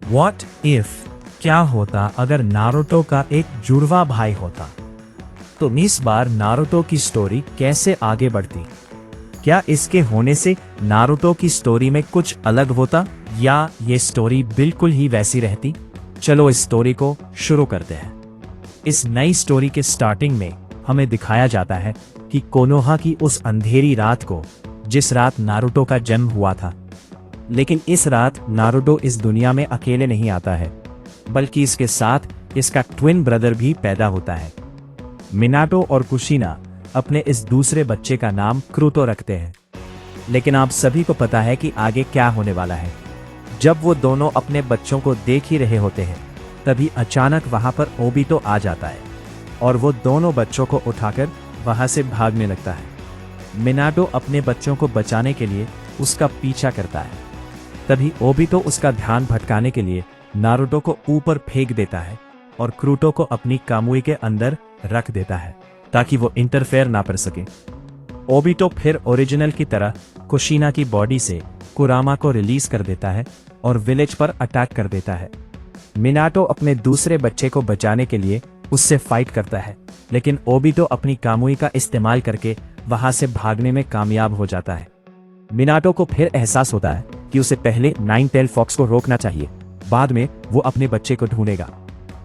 What if क्या होता अगर नारुतो का एक जुड़वा भाई होता। तो इस बार नारुतो की स्टोरी कैसे आगे बढ़ती? क्या इसके होने से नारुतो की स्टोरी में कुछ अलग होता या ये स्टोरी बिल्कुल ही वैसी रहती? चलो इस स्टोरी को शुरू करते हैं। इस नई स्टोरी के स्टार्टिंग में हमें दिखाया जाता है कि कोनोहा की उस अंधेरी रात को, जिस रात नारुतो का जन्म हुआ था। लेकिन इस रात नारुतो इस दुनिया में अकेले नहीं आता है, बल्कि इसके साथ इसका ट्विन ब्रदर भी पैदा होता है। मिनाटो और कुशिना अपने इस दूसरे बच्चे का नाम क्रूतो रखते हैं। लेकिन आप सभी को पता है कि आगे क्या होने वाला है। जब वो दोनों अपने बच्चों को देख ही रहे होते हैं, तभी अचानक वहां पर ओबितो आ जाता है और वो दोनों बच्चों को उठाकर वहां से भागने लगता है। मिनाटो अपने बच्चों को बचाने के लिए उसका पीछा करता है। तभी ओबितो उसका ध्यान भटकाने के लिए नारुतो को ऊपर फेंक देता है और क्रूटो को अपनी कामुई के अंदर रख देता है ताकि वो इंटरफेयर ना कर सके। ओबितो फिर ओरिजिनल की तरह कुशिना की बॉडी से कुरामा को रिलीज कर देता है और विलेज पर अटैक कर देता है। मिनाटो अपने दूसरे बच्चे को बचाने के लिए उससे फाइट करता है, लेकिन ओबितो अपनी कामुई का इस्तेमाल करके वहां से भागने में कामयाब हो जाता है। मिनाटो को फिर एहसास होता है कि उसे पहले नाइन टेल फॉक्स को रोकना चाहिए, बाद में वो अपने बच्चे को ढूंढेगा।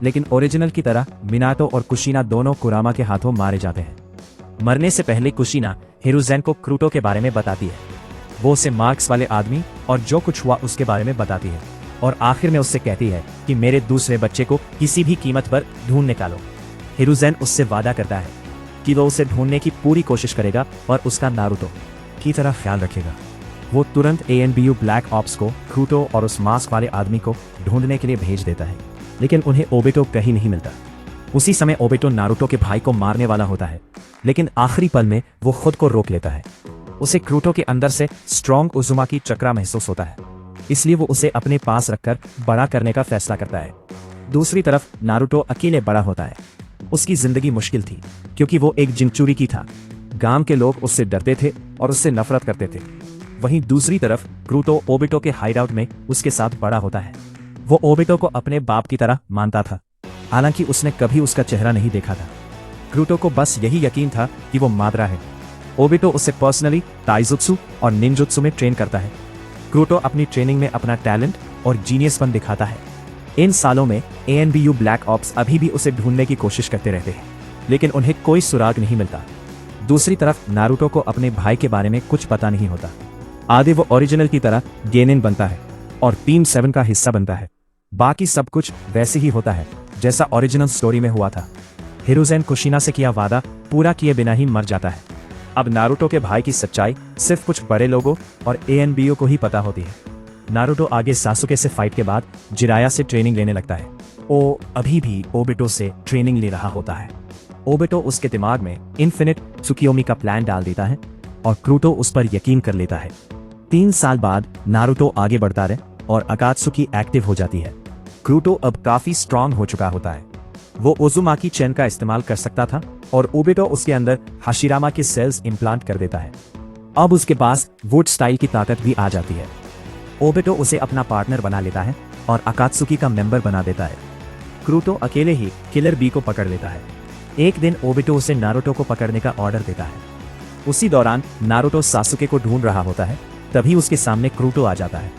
लेकिन ओरिजिनल की तरह मिनाटो और कुशिना दोनों कुरामा के हाथों मारे जाते हैं। मरने से पहले कुशिना हिरुज़ेन को क्रूटो के बारे में बताती है। वो उसे मार्क्स वाले आदमी और जो कुछ हुआ उसके बारे में बताती है और आखिर में उससे कहती है कि मेरे दूसरे बच्चे को किसी भी कीमत पर ढूंढ निकालो। हिरुज़ेन उससे वादा करता है कि वो उसे ढूंढने की पूरी कोशिश करेगा और उसका नारुतो की तरह ख्याल रखेगा। वो तुरंत ANBU ब्लैक ऑप्स को क्रूटो और उस मास्क वाले आदमी को ढूंढने के लिए भेज देता है, लेकिन उन्हें ओबितो कहीं नहीं मिलता। उसी समय ओबितो नारुतो के भाई को मारने वाला होता है, लेकिन आखिरी पल में वो खुद को रोक लेता है। उसे क्रूटो के अंदर से स्ट्रॉन्ग उजुमाकी चक्रा महसूस होता है, इसलिए वो उसे अपने पास रखकर बड़ा करने का फैसला करता है। दूसरी तरफ नारुतो अकेले बड़ा होता है। उसकी जिंदगी मुश्किल थी क्योंकि वो एक जिनचुरिकी था। गांव के लोग उससे डरते थे और उससे नफरत करते थे। वहीं दूसरी तरफ क्रूटो ओबितो के हाइडआउट में उसके साथ बड़ा होता है। वो ओबितो को अपने बाप की तरह मानता था, हालांकि उसने कभी उसका चेहरा नहीं देखा था। क्रूटो को बस यही यकीन था कि वो मादरा है। ओबितो उसे पर्सनली ताइजुत्सु और निंजुत्सु में ट्रेन करता है। क्रूटो अपनी ट्रेनिंग में अपना टैलेंट और जीनियसपन दिखाता है। इन सालों में ANBU ब्लैक ऑप्स अभी भी उसे ढूंढने की कोशिश करते रहते हैं, लेकिन उन्हें कोई सुराग नहीं मिलता। दूसरी तरफ नारुतो को अपने भाई के बारे में कुछ पता नहीं होता। आगे वो ओरिजिनल की तरह गेनिन बनता है और टीम 7 का हिस्सा बनता है। बाकी सब कुछ वैसे ही होता है जैसा ओरिजिनल स्टोरी में हुआ था। हिरुज़ेन कुशिना से किया वादा पूरा किए बिना ही मर जाता है। अब नारुतो के भाई की सच्चाई सिर्फ कुछ बड़े लोगों और ANBU को ही पता होती है। नारुतो आगे सासुके से फाइट के बाद जिराया से ट्रेनिंग लेने लगता है। वो अभी भी ओबितो से ट्रेनिंग ले रहा होता है। ओबितो उसके दिमाग में इन्फिनिट त्सुकियोमी का प्लान डाल देता है और क्रूटो उस पर यकीन कर लेता है। 3 साल बाद नारुतो आगे बढ़ता है और अकात्सुकी एक्टिव हो जाती है। क्रूटो अब काफी स्ट्रांग हो चुका होता है। वो ओजुमाकी चेन का इस्तेमाल कर सकता था और ओबितो उसके अंदर हाशिरामा के सेल्स इम्प्लांट कर देता है। अब उसके पास वुड स्टाइल की ताकत भी आ जाती है। ओबितो उसे अपना पार्टनर बना लेता है और अकात्सुकी का मेंबर बना देता है। क्रूटो अकेले ही किलर बी को पकड़ लेता है। एक दिन ओबितो उसे नारुतो को पकड़ने का ऑर्डर देता है। उसी दौरान नारुतो सासुके को ढूंढ रहा होता है, तभी उसके सामने क्रूटो आ जाता है।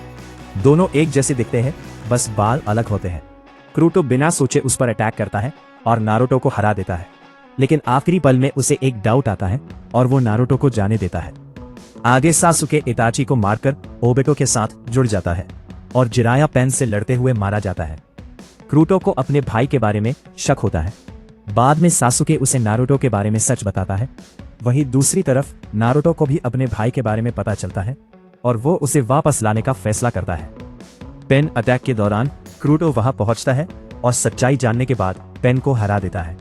दोनों एक जैसे दिखते हैं, बस बाल अलग होते हैं। क्रूटो बिना सोचे उस पर अटैक करता है और नारुतो को हरा देता है, लेकिन आखिरी पल में उसे एक डाउट आता है और वो नारुतो को जाने देता है। आगे सासुके इताची को मारकर ओबितो के साथ जुड़ जाता है और जिराया पेन से लड़ते हुए मारा जाता है। क्रूटो को अपने भाई के बारे में शक होता है। बाद में सासुके उसे नारुतो के बारे में सच बताता है। वहीं दूसरी तरफ नारुतो को भी अपने भाई के बारे में पता चलता है और वो उसे वापस लाने का फैसला करता है। पेन अटैक के दौरान क्रूटो वहां पहुंचता है और सच्चाई जानने के बाद पेन को हरा देता है।